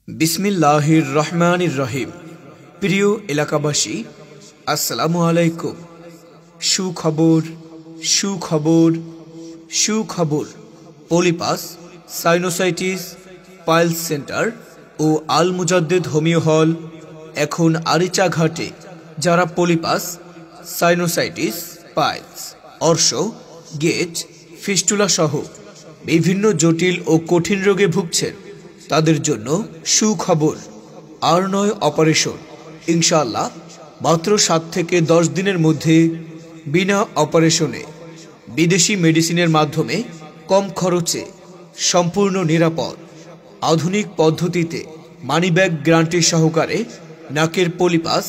বিসমিল্লাহির রহমানির রহিম। প্রিয় এলাকাবাসী, আসসালামু আলাইকুম। সুখবর সুখবর সুখবর। পলিপাস, সাইনোসাইটিস, পাইলস সেন্টার ও আল মুজাদ্দেদ হোমিও হল এখন আরিচা ঘাটে। যারা পলিপাস, সাইনোসাইটিস, পাইলস, অর্শ, গেজ, ফিস্টুলা সহ বিভিন্ন জটিল ও কঠিন রোগে ভুগছেন, তাদের জন্য সুখবর। আর নয় অপারেশন, ইনশাআল্লাহ মাত্র 7 থেকে 10 দিনের মধ্যে বিনা অপারেশনে বিদেশি মেডিসিনের মাধ্যমে কম খরচে সম্পূর্ণ নিরাপদ আধুনিক পদ্ধতিতে মানিব্যাগ গ্যারান্টি সহকারে নাকের পলিপাস,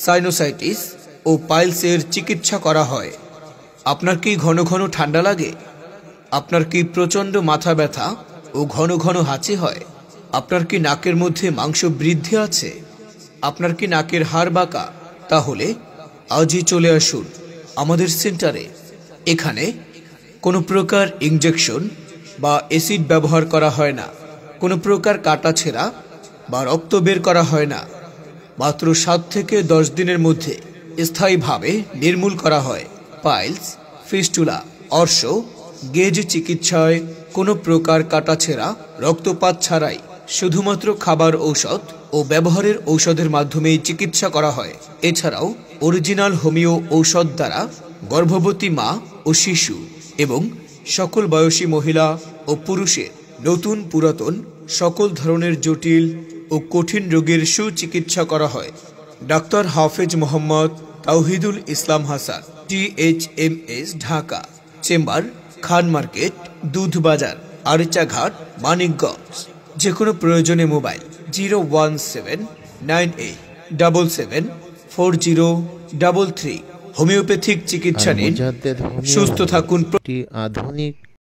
সাইনোসাইটিস ও পাইলসের চিকিৎসা করা হয়। আপনার কি ঘন ঘন ঠান্ডা লাগে? আপনার কি প্রচণ্ড মাথা ব্যথা ও ঘন ঘন হাঁচি হয়? আপনার কি নাকের মধ্যে মাংস বৃদ্ধি আছে? আপনার কি নাকের হাড় বাঁকা? তাহলে আজই চলে আসুন আমাদের সেন্টারে। এখানে কোনো প্রকার ইনজেকশন বা অ্যাসিড ব্যবহার করা হয় না, কোনো প্রকার কাটা ছেঁড়া বা রক্ত বের করা হয় না। মাত্র 7 থেকে 10 দিনের মধ্যে স্থায়ীভাবে নির্মূল করা হয় পাইলস, ফিস্টুলা, অর্শ, গেজ চিকিৎসায় কোনো প্রকার কাটাছেঁড়া, রক্তপাত ছাড়াই শুধুমাত্র খাবার ঔষধ ও ব্যবহারের ঔষধের মাধ্যমেই চিকিৎসা করা হয়। এছাড়াও অরিজিনাল হোমিও ঔষধ দ্বারা গর্ভবতী মা ও শিশু এবং সকল বয়সী মহিলা ও পুরুষের নতুন পুরাতন সকল ধরনের জটিল ও কঠিন রোগের সুচিকিৎসা করা হয়। ডাক্তার হাফেজ মোহাম্মদ তাওহিদুল ইসলাম হাসান, THMS, ঢাকা। চেম্বার খান মার্কেট, দুধ বাজার, আরিচা ঘাট, মানিকগঞ্জ। যে কোনো প্রয়োজনে মোবাইল 01798774033। হোমিওপ্যাথিক চিকিৎসা নিন, সুস্থ থাকুন। আধুনিক